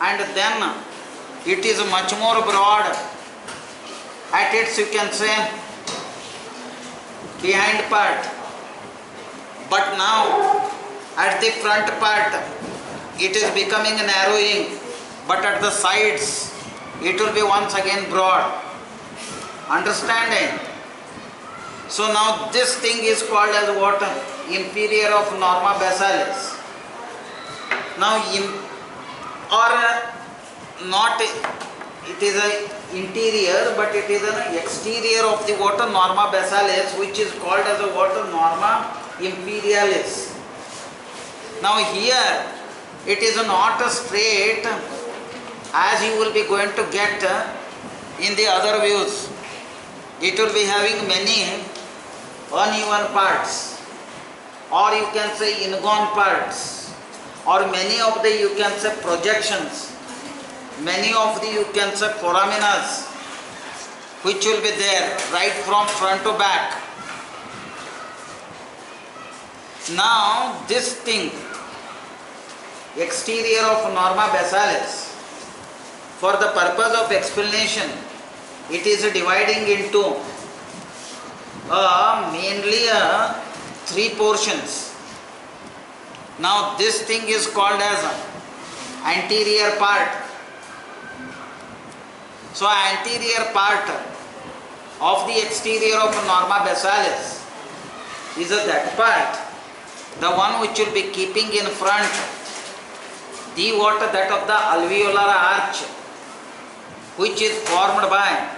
and then it is much more broad at its, you can say, behind part. But now at the front part it is becoming narrowing, but at the sides it will be once again broad. Understanding? So now this thing is called as what? Inferior of Norma basalis. Now not, it is a interior, but it is an exterior of the water Norma basalis, which is called as a water Norma imperialis. Now here it is not a straight as you will be going to get in the other views. It will be having many uneven parts, or you can say ingone parts, or many of the, you can say, projections, many of the, you can say, foraminas which will be there right from front to back. Now this thing, exterior of Norma basalis, for the purpose of explanation, it is dividing into mainly three portions. Now this thing is called as anterior part. So anterior part of the exterior of Norma basalis is that part, the one which will be keeping in front the water, that of the alveolar arch, which is formed by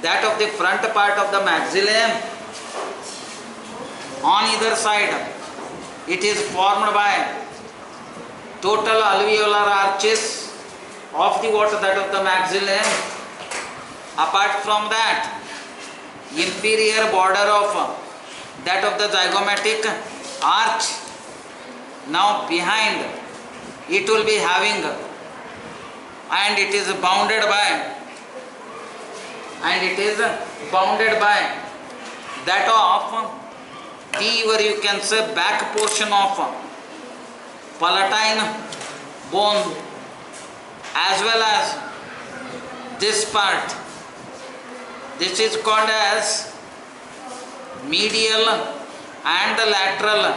that of the front part of the maxillum. On either side it is formed by total alveolar arches of the water, that of the maxillum. Apart from that, inferior border of that of the zygomatic arch. Now behind it will be having, and it is bounded by, that of the, you can say, back portion of palatine bone, as well as this part. This is called as medial and the lateral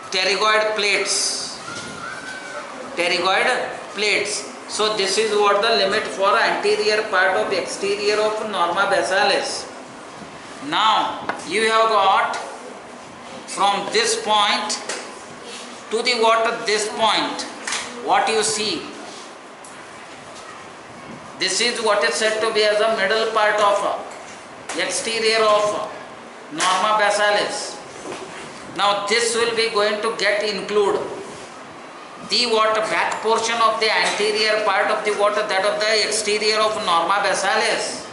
pterygoid plates. Pterygoid plates. So this is what the limit for anterior part of exterior of Norma basalis. Now you have got from this point to the water, this point, what you see, this is what is said to be as a middle part of exterior of Norma basalis. Now this will be going to get include the water back portion of the anterior part of the water, that of the exterior of Norma basalis.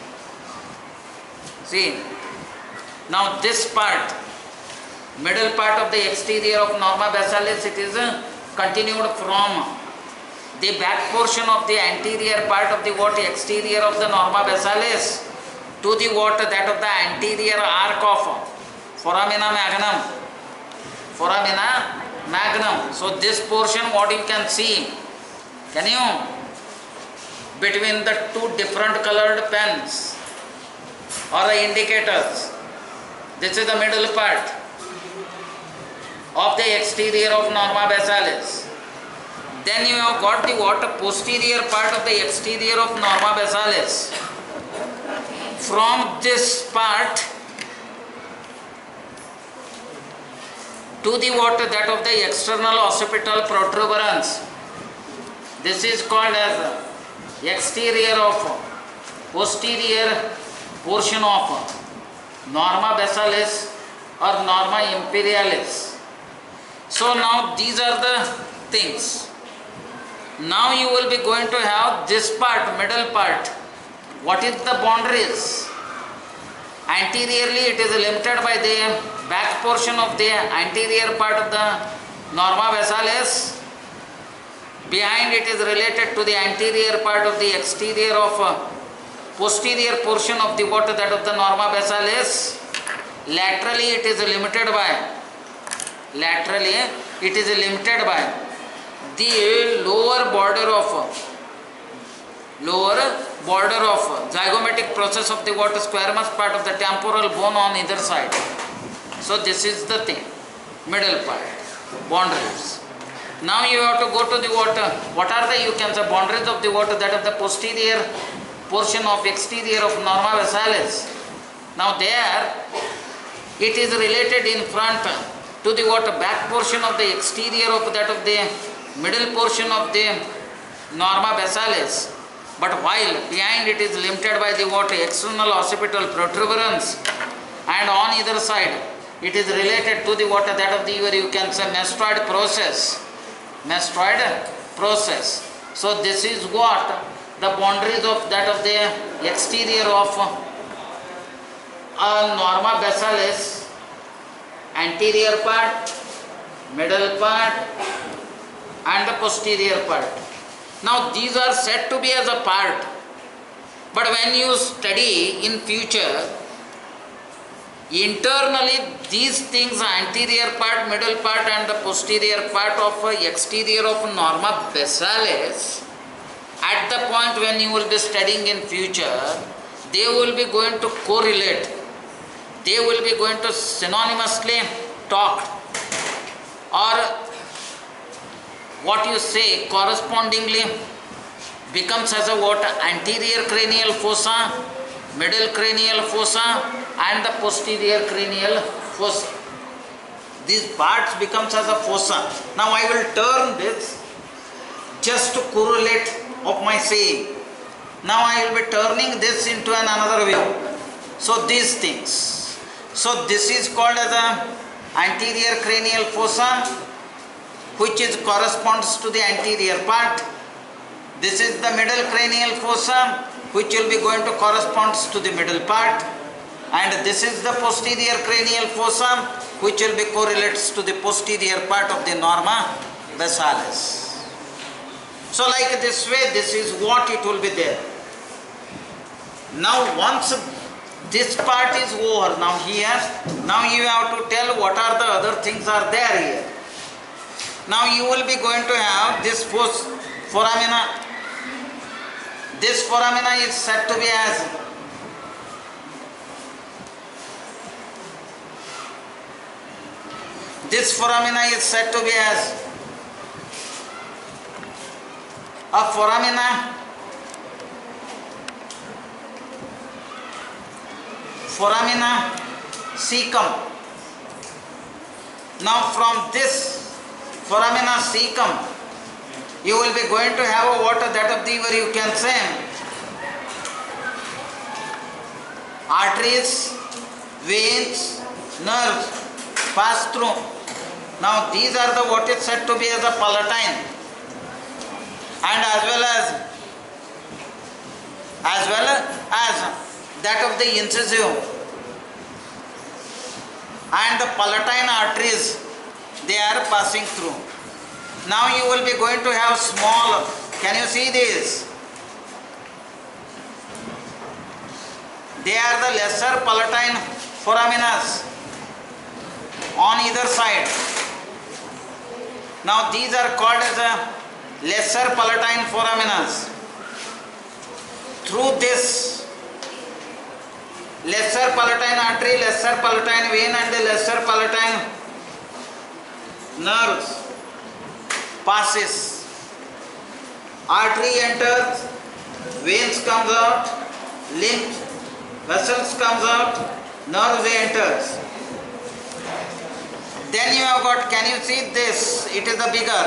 See, now this part, middle part of the exterior of Norma basalis, it is continued from the back portion of the anterior part of the water, exterior of the Norma basalis, to the water, that of the anterior arc of foramina magnum. Foramina magnum. So this portion, what you can see, can you, between the two different colored pens or the indicators, this is the middle part of the exterior of Norma basalis. Then you have got the water posterior part of the exterior of Norma basalis. From this part to the water, that of the external occipital protuberance. This is called as exterior of posterior portion of Norma basalis or Norma imperialis. So now these are the things. Now you will be going to have this part, middle part. What is the boundaries? Anteriorly it is limited by the back portion of the anterior part of the Norma basalis. Behind it is related to the anterior part of the exterior of posterior portion of the water, that of the Norma basalis. Laterally it is limited by the lower border of zygomatic process of the what squamous part of the temporal bone on either side. So this is the thing, middle part, boundaries. Now you have to go to the water. What are the, you can say, boundaries of the water, that of the posterior portion of exterior of norma basalis. Now there it is related in front to the what back portion of the exterior of that of the middle portion of the norma basalis, but while behind it is limited by the what external occipital protuberance, and on either side it is related to the what that of the you can say mastoid process. So this is what the boundaries of that of the exterior of norma basalis, anterior part, middle part and the posterior part. Now these are said to be as a part, but when you study in future, internally these things, anterior part, middle part and the posterior part of exterior of norma basalis, at the point when you will be studying in future, they will be going to correlate, they will be going to synonymously talk, or what you say correspondingly becomes as a what anterior cranial fossa, middle cranial fossa and the posterior cranial fossa. These parts becomes as a fossa. Now I will turn this just to correlate of my saying. Now I will be turning this into another view. So these things. So this is called as a anterior cranial fossa, which is corresponds to the anterior part. This is the middle cranial fossa, which will be going to corresponds to the middle part, and this is the posterior cranial fossa, which will be correlates to the posterior part of the norma basalis. So like this way, this is what it will be there. Now once this part is over, now here, now you have to tell what are the other things are there here. Now you will be going to have this foramina. This foramina is said to be as a foramina cecum. Now from this foramina cecum, you will be going to have a water that of the where you can say arteries, veins, nerves pass through. Now these are the what is said to be as a palatine, and as well as that of the incisive and the palatine arteries, they are passing through. Now you will be going to have small, can you see this? They are the lesser palatine foraminas on either side. Now these are called as a lesser palatine foraminas. Through this lesser palatine artery, lesser palatine vein and the lesser palatine nerves passes. Artery enters, veins comes out, lymph vessels comes out, nerves enters. Then you have got, can you see this? It is the bigger.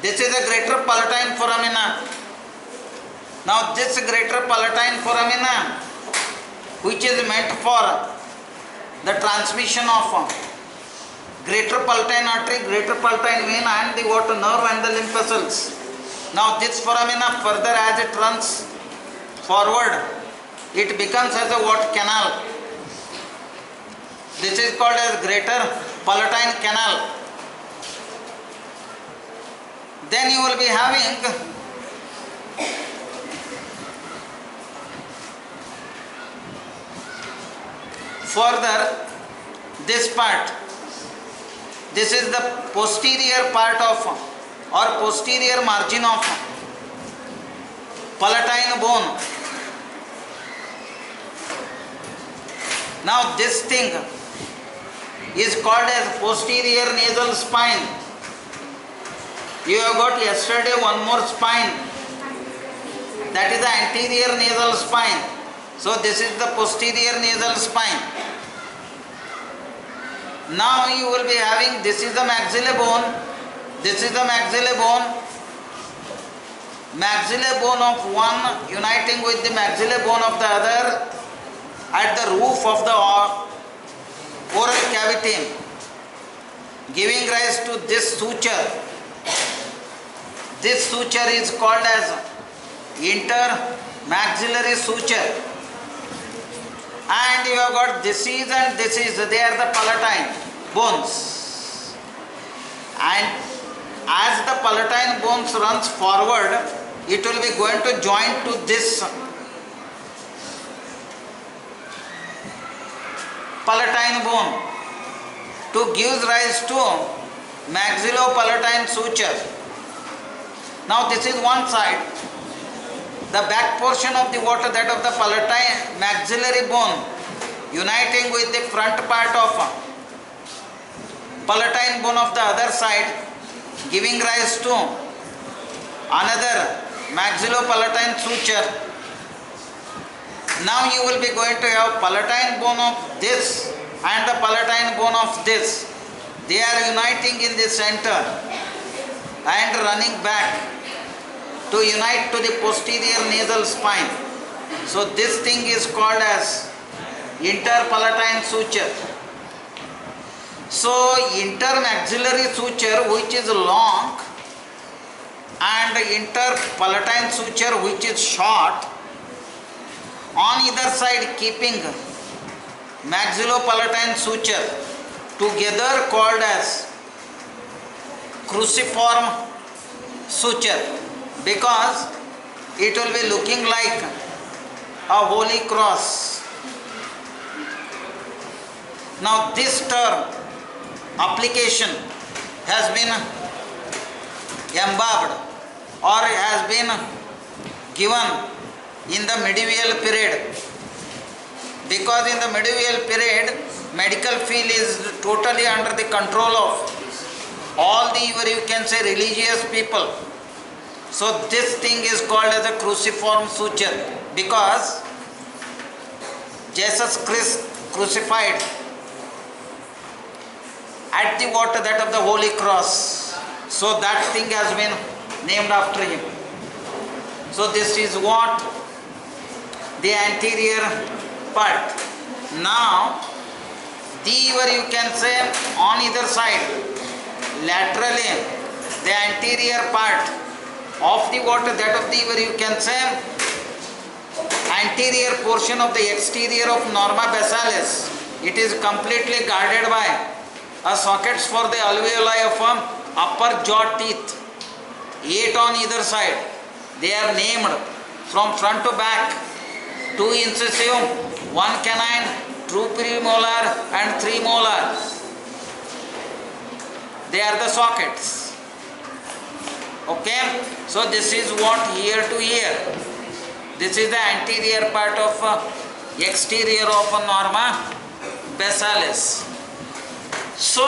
This is a greater palatine foramina. Now this greater palatine foramina, which is meant for the transmission of greater palatine artery, greater palatine vein and the what nerve and the lymph vessels. Now this foramina further as it runs forward, it becomes as a what canal. This is called as greater palatine canal. Then you will be having further this part. This is the posterior part of or posterior margin of palatine bone. Now this thing is called as posterior nasal spine. You have got yesterday one more spine, that is the anterior nasal spine. So this is the posterior nasal spine. Now you will be having, this is the maxilla bone, this is the maxilla bone. Maxilla bone of one uniting with the maxilla bone of the other at the roof of the oral cavity, giving rise to this suture. This suture is called as intermaxillary suture. And you have got this is and this is, they are the palatine bones. And as the palatine bones runs forward, it will be going to join to this palatine bone to give rise to maxillopalatine suture. Now this is one side. The back portion of the water, that of the palatine maxillary bone, uniting with the front part of palatine bone of the other side, giving rise to another maxillopalatine suture. Now you will be going to have palatine bone of this and the palatine bone of this. They are uniting in the center and running back to unite to the posterior nasal spine. So this thing is called as interpalatine suture. So intermaxillary suture, which is long, and interpalatine suture, which is short, on either side keeping maxillopalatine suture, together called as cruciform suture, because it will be looking like a holy cross. Now this term application has been imbibed or has been given in the medieval period, because in the medieval period medical field is totally under the control of all the, you can say, religious people. So this thing is called as a cruciform suture, because Jesus Christ crucified at the water, that of the Holy Cross. So that thing has been named after him. So this is what the anterior part. Now the, you can say, on either side, laterally, the anterior part of the water, that of the, you can say, anterior portion of the exterior of norma basalis, it is completely guarded by a sockets for the alveoli of upper jaw teeth, 8 on either side. They are named from front to back: 2 incisive, 1 canine, 2 premolar and 3 molar. They are the sockets. Okay, so this is what ear to ear. This is the anterior part of exterior of norma basalis. So